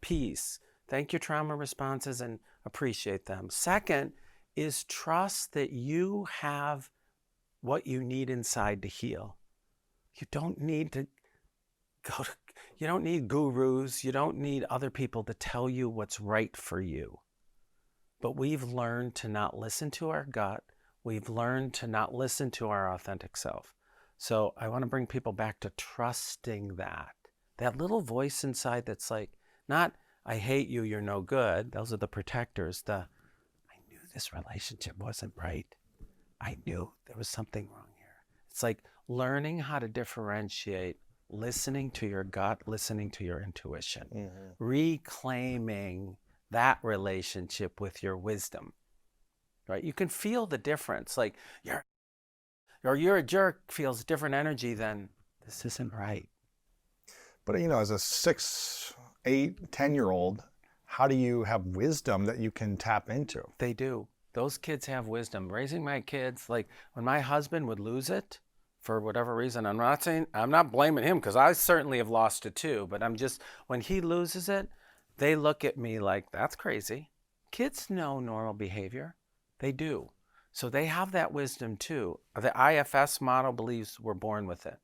piece, thank your trauma responses and appreciate them. Second is trust that you have what you need inside to heal. You don't need to you don't need gurus. You don't need other people to tell you what's right for you. But we've learned to not listen to our gut. We've learned to not listen to our authentic self. So I want to bring people back to trusting that little voice inside that's like, not, I hate you, you're no good. Those are the protectors. I knew this relationship wasn't right. I knew there was something wrong here. It's like learning how to differentiate, listening to your gut, listening to your intuition, reclaiming that relationship with your wisdom, right? You can feel the difference. Like you're a jerk feels different energy than this isn't right. But as a 6, 8, 10-year-old, how do you have wisdom that you can tap into? They do. Those kids have wisdom. Raising my kids, like when my husband would lose it for whatever reason, I'm not blaming him because I certainly have lost it too, but when he loses it, they look at me like, that's crazy. Kids know normal behavior. They do. So they have that wisdom too. The IFS model believes we're born with it.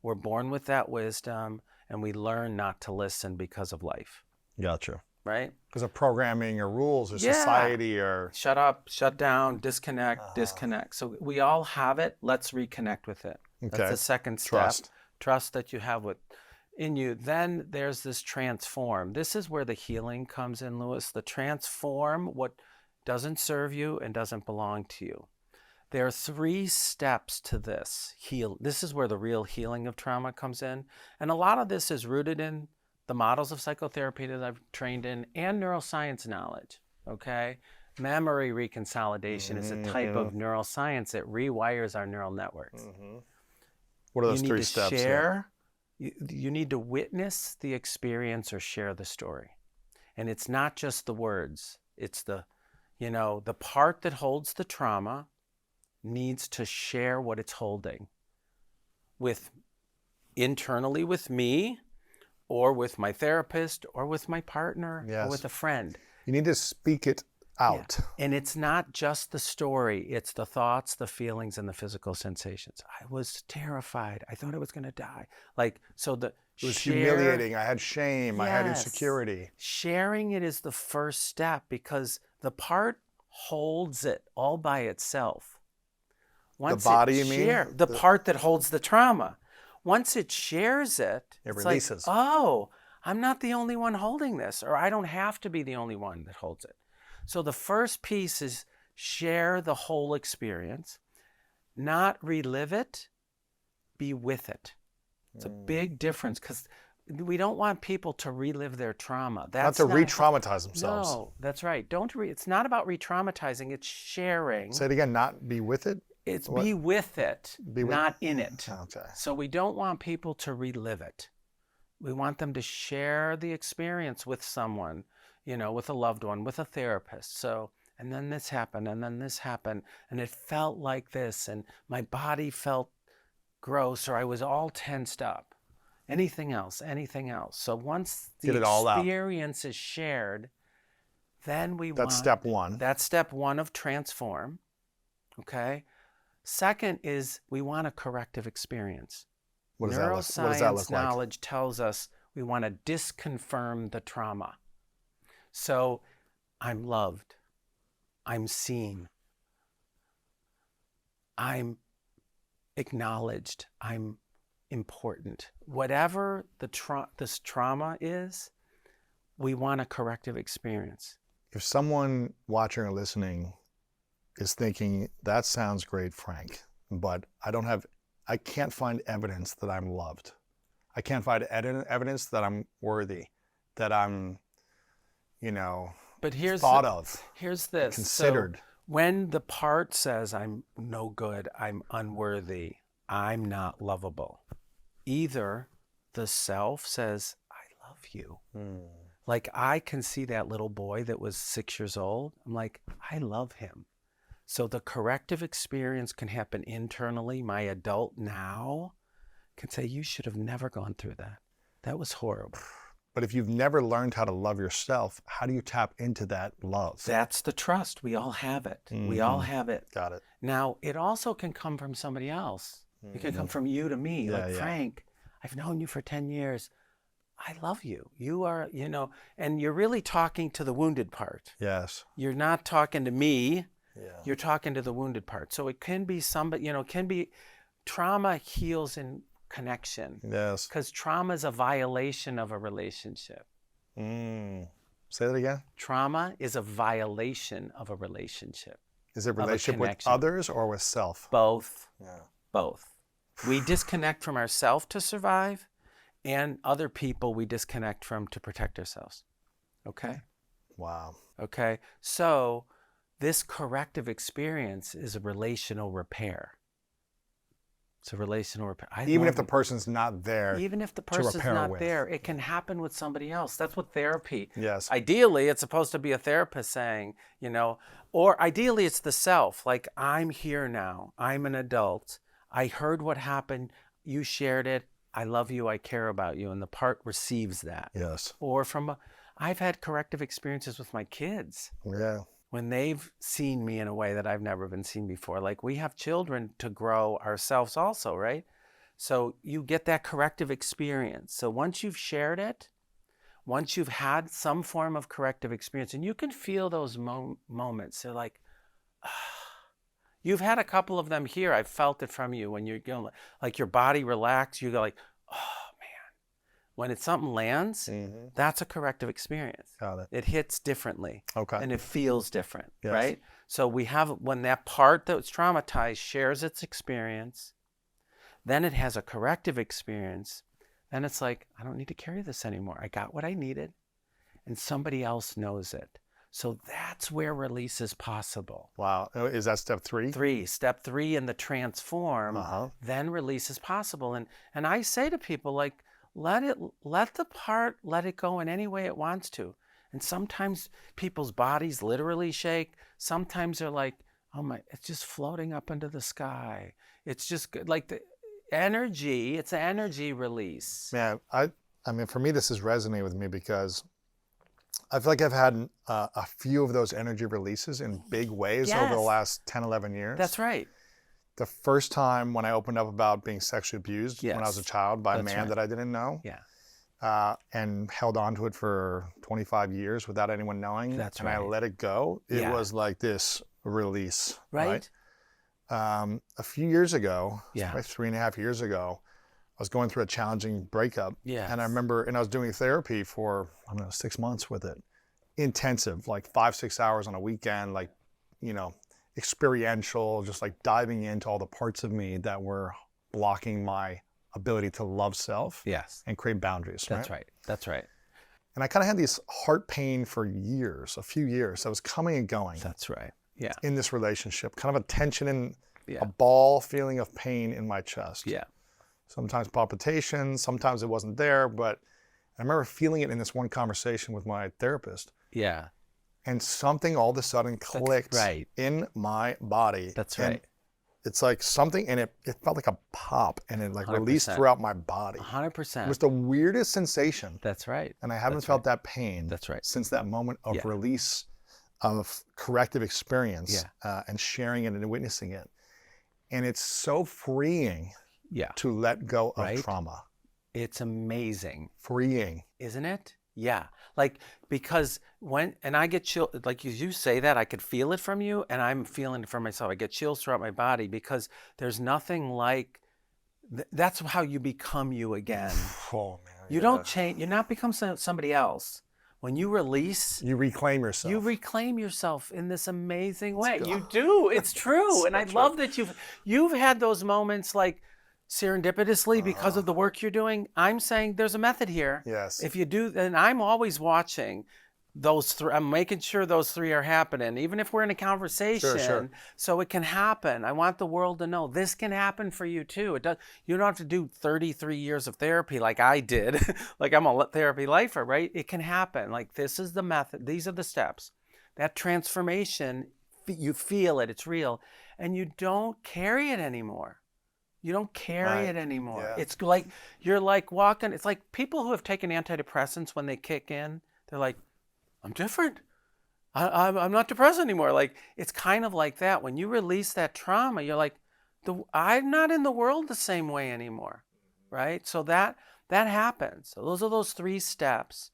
We're born with that wisdom and we learn not to listen because of life. Gotcha. Right? Because of programming or rules or society or... Shut up, shut down, disconnect. So we all have it. Let's reconnect with it. Okay. That's the second step. Trust that you have in you. Then there's this transform. This is where the healing comes in, Lewis. The transform what doesn't serve you and doesn't belong to you. There are 3 steps to this. This is where the real healing of trauma comes in. And a lot of this is rooted in the models of psychotherapy that I've trained in and neuroscience knowledge, okay? Memory reconsolidation is a type of neuroscience that rewires our neural networks. What are those 3 steps? You need to share. You need to witness the experience or share the story. And it's not just the words. It's the part that holds the trauma needs to share what it's holding internally with me or with my therapist or with my partner or with a friend. You need to speak it out. Yeah. And it's not just the story. It's the thoughts, the feelings, and the physical sensations. I was terrified. I thought I was going to die. It was humiliating. I had shame. I had insecurity. Sharing it is the first step because the part holds it all by itself. Once the body, you mean? The part that holds the trauma. Once it shares it, it releases. Like, oh, I'm not the only one holding this, or I don't have to be the only one that holds it. So the first piece is share the whole experience, not relive it, be with it. It's a big difference because we don't want people to relive their trauma. Not to re-traumatize themselves. No, that's right. It's not about re-traumatizing. It's sharing. Say it again, not be with it? It's be with it, not in it. Okay. So we don't want people to relive it. We want them to share the experience with someone, with a loved one, with a therapist. So, and then this happened, and then this happened, and it felt like this, and my body felt gross, or I was all tensed up. Anything else. So once the experience is shared, then That's step 1. That's step 1 of transform. Okay? Second is we want a corrective experience. What does that look like? Knowledge tells us we want to disconfirm the trauma. So I'm loved. I'm seen. I'm acknowledged. I'm important. Whatever this trauma is, we want a corrective experience. If someone watching or listening is thinking, that sounds great, Frank, but I can't find evidence that I'm loved. I can't find evidence that I'm worthy, that I'm, but thought of. Here's this. Considered. So when the part says I'm no good, I'm unworthy, I'm not lovable, either the self says, I love you. Like I can see that little boy that was 6 years old. I'm like, I love him. So the corrective experience can happen internally. My adult now can say, you should have never gone through that. That was horrible. But if you've never learned how to love yourself, how do you tap into that love? That's the trust. We all have it. We all have it. Got it. Now, it also can come from somebody else. It can come from you to me. Yeah, yeah. Frank, I've known you for 10 years. I love you. You are, and you're really talking to the wounded part. Yes. You're not talking to me. Yeah. You're talking to the wounded part. So it can be somebody, it can be trauma heals in connection. Yes. Because trauma is a violation of a relationship. Say that again. Trauma is a violation of a relationship. Is it relationship with connection. others or with self? Both. Yeah. Both. We disconnect from ourselves to survive, and other people we disconnect from to protect ourselves. Okay? Wow. Okay? So this corrective experience is a relational repair. It's a relational repair. Even if the person's not there. Even if the person's repair not with. there, it can happen with somebody else. That's what therapy. Yes. Ideally, it's supposed to be a therapist saying, or ideally it's the self. Like, I'm here now. I'm an adult. I heard what happened. You shared it. I love you. I care about you. And the part receives that. Yes. Or I've had corrective experiences with my kids. Yeah. When they've seen me in a way that I've never been seen before. Like, we have children to grow ourselves also, right? So you get that corrective experience. So once you've shared it, once you've had some form of corrective experience, and you can feel those moments, they're like, you've had a couple of them here. I've felt it from you when you're going, like your body relax. You go like, oh man. When something lands, that's a corrective experience. Got it. It hits differently. Okay. And it feels different, Yes. right? So when that part that was traumatized shares its experience, then it has a corrective experience. Then it's like, I don't need to carry this anymore. I got what I needed, and somebody else knows it. So that's where release is possible. Wow. Is that step 3? Step 3 in the transform, then release is possible. And I say to people, like, let the part let it go in any way it wants to. And sometimes people's bodies literally shake. Sometimes they're like, oh my, it's just floating up into the sky. It's just like the energy, it's an energy release. Man, I mean, for me, this has resonated with me because I feel like I've had a few of those energy releases in big ways over the Yes. last 10, 11 years. That's right. The first time when I opened up about being sexually abused when I was a Yes. child by a That's man right. that I didn't know. Yeah. And held on to it for 25 years without anyone knowing. That's and I right. let it go. It Yeah. was like this release. Right? A few years ago, Yeah. probably 3.5 years ago, I was going through a challenging breakup. Yes. And I remember, and I was doing therapy for, 6 months with it. Intensive, like 5-6 hours on a weekend, like, experiential, just like diving into all the parts of me that were blocking my ability to love self Yes. and create boundaries. That's right. That's right. And I kind of had this heart pain for years, a few years. That was coming and going That's right. Yeah. in this relationship, kind of a tension and Yeah. a ball feeling of pain in my chest. Yeah. Sometimes palpitations, sometimes it wasn't there, but I remember feeling it in this one conversation with my therapist. Yeah. And something all of a sudden clicked right. in my body. That's And right. it's like something, and it felt like a pop, and it like released 100%. throughout my body. It 100%. was the weirdest sensation. That's right. And I haven't That's felt that pain That's right. since that moment of Yeah. release of corrective experience Yeah. and sharing it and witnessing it. And it's so freeing Yeah. to let go of Right? trauma. It's amazing, Freeing. isn't it? Yeah. Like, because and I get chill, like you say that, I could feel it from you, and I'm feeling it from myself. I get chills throughout my body because there's nothing like, that's how you become you again. Oh, man. You don't change, you're not become somebody else. When you release, You reclaim yourself. you reclaim yourself in this amazing way. good. You do. It's true. So And I true. love that you've had those moments like serendipitously because of the work you're doing. I'm saying there's a method here. Yes. If you do, and I'm always watching those three. I'm making sure those three are happening, even if we're in a conversation, Sure. so it can happen. I want the world to know this can happen for you too. It does. You don't have to do 33 years of therapy like I did. Like I'm a therapy lifer, right? It can happen. Like this is the method. These are the steps. That transformation, you feel it. It's real, and you don't carry it anymore. You don't carry Right. it anymore. Yeah. It's like you're like walking. It's like people who have taken antidepressants when they kick in. They're like, I'm different. I'm not depressed anymore. Like it's kind of like that. When you release that trauma, you're like, I'm not in the world the same way anymore, right? So that happens. So those are those 3 steps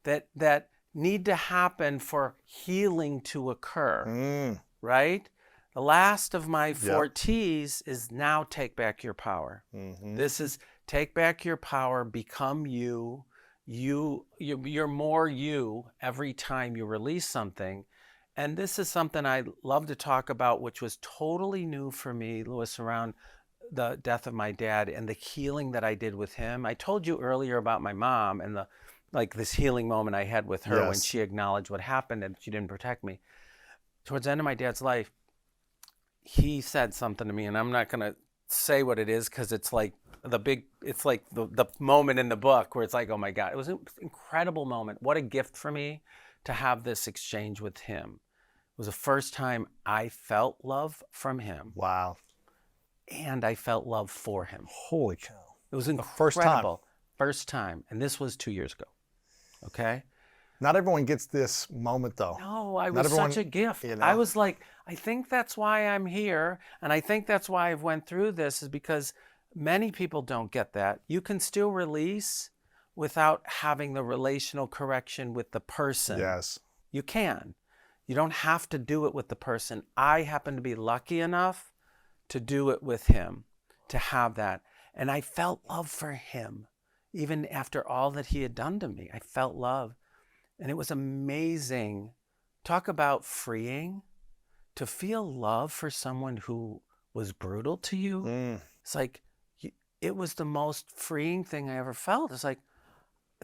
that need to happen for healing to occur, Mm. right? The last of my 4 Yep. T's is now take back your power. Mm-hmm. This is take back your power, become you. You're more you every time you release something. And this is something I love to talk about, which was totally new for me, Louis, around the death of my dad and the healing that I did with him. I told you earlier about my mom and this healing moment I had with her when Yes. she acknowledged what happened and she didn't protect me. Towards the end of my dad's life, he said something to me, and I'm not going to say what it is because it's like the moment in the book where it's like, oh my God, it was an incredible moment. What a gift for me to have this exchange with him. It was the first time I felt love from him Wow. and I felt love for him. Holy cow. It was first time. incredible. First time. And this was 2 years ago. Okay? Not everyone gets this moment though. No, I Not was everyone, such a gift. you know. I was like, I think that's why I'm here. And I think that's why I've went through this is because many people don't get that. You can still release without having the relational correction with the person. Yes. You can. You don't have to do it with the person. I happen to be lucky enough to do it with him, to have that. And I felt love for him. Even after all that he had done to me, I felt love. And it was amazing. Talk about freeing. To feel love for someone who was brutal to you. Mm. It's like, it was the most freeing thing I ever felt. It's like,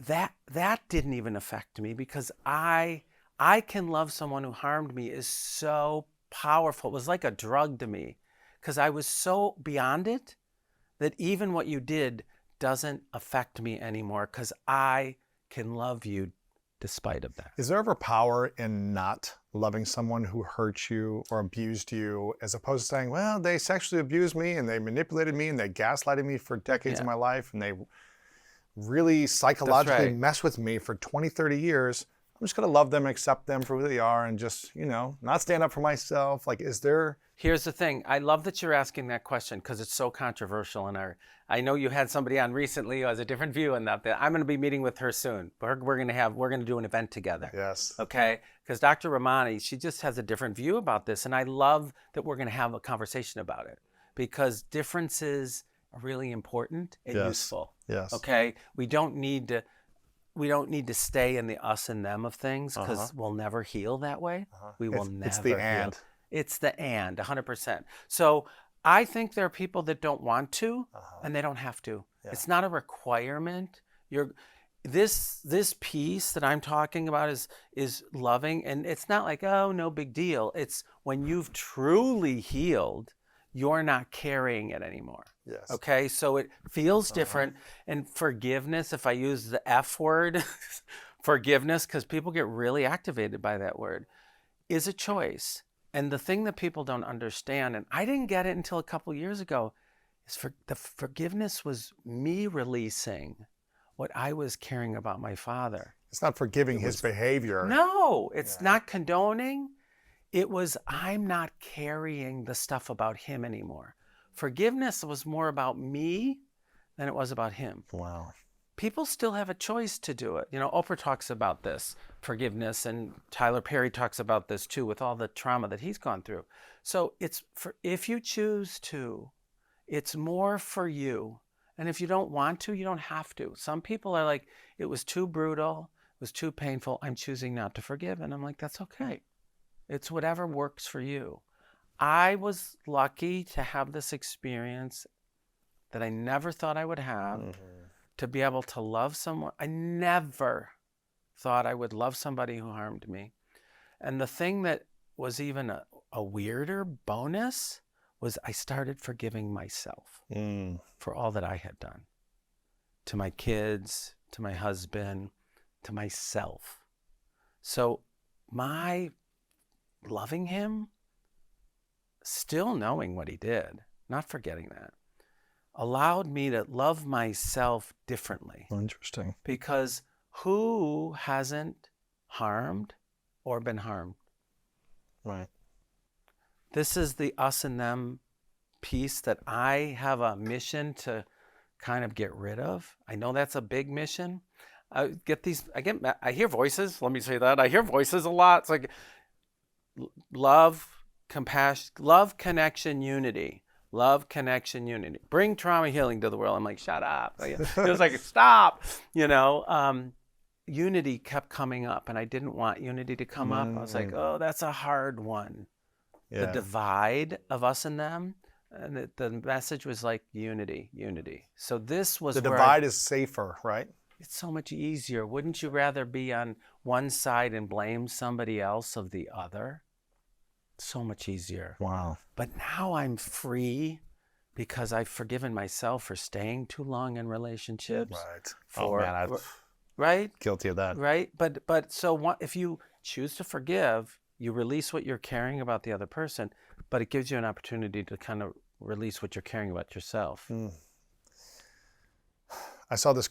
that didn't even affect me because I can love someone who harmed me is so powerful. It was like a drug to me because I was so beyond it that even what you did doesn't affect me anymore because I can love you despite of that. Is there ever power in not loving someone who hurt you or abused you, as opposed to saying, well, they sexually abused me and they manipulated me and they gaslighted me for decades of my life and they really psychologically right. mess with me for 20, 30 years? I'm just going to love them, accept them for who they are and just, not stand up for myself. Like, is there... Here's the thing. I love that you're asking that question because it's so controversial in our... I know you had somebody on recently who has a different view on that. I'm going to be meeting with her soon. We're going to do an event together. Yes. Okay? Because Dr. Ramani, she just has a different view about this. And I love that we're going to have a conversation about it because differences are really important and useful. Yes. Okay? We don't need to stay in the us and them of things because we'll never heal that way. We will never It's the heal. and. It's the and, 100%. So I think there are people that don't want to, and they don't have to. Yeah. It's not a requirement. This piece that I'm talking about is loving, and it's not like, oh, no big deal. It's when you've truly healed, you're not carrying it anymore. Yes. Okay, so it feels different. And forgiveness, if I use the F word, forgiveness, because people get really activated by that word, is a choice. And the thing that people don't understand, and I didn't get it until a couple years ago, is the forgiveness was me releasing what I was caring about my father. It's not forgiving his behavior. No, it's not condoning. It was, I'm not carrying the stuff about him anymore. Forgiveness was more about me than it was about him. Wow. People still have a choice to do it. Oprah talks about this, forgiveness, and Tyler Perry talks about this too with all the trauma that he's gone through. So if you choose to, it's more for you. And if you don't want to, you don't have to. Some people are like, it was too brutal, it was too painful, I'm choosing not to forgive. And I'm like, that's okay. It's whatever works for you. I was lucky to have this experience that I never thought I would have. To be able to love someone. I never thought I would love somebody who harmed me. And the thing that was even a weirder bonus was I started forgiving myself for all that I had done. To my kids, to my husband, to myself. So my loving him, still knowing what he did, not forgetting that, allowed me to love myself differently. Interesting. Because who hasn't harmed or been harmed? Right. This is the us and them piece that I have a mission to kind of get rid of. I know that's a big mission. I hear voices. Let me say that. I hear voices a lot. It's like love, compassion, love, connection, unity. Love, connection, unity. Bring trauma healing to the world. I'm like, shut up. It was like, stop. Unity kept coming up, and I didn't want unity to come up. I was like, oh, that's a hard one. Yeah. The divide of us and them. And the message was like unity, unity. So this was The where divide is safer, right? it's so much easier. Wouldn't you rather be on one side and blame somebody else of the other? So much easier. Wow. But now I'm free because I've forgiven myself for staying too long in relationships. Right. Right? Guilty of that. Right? But so if you choose to forgive, you release what you're caring about the other person, but it gives you an opportunity to kind of release what you're caring about yourself. I saw this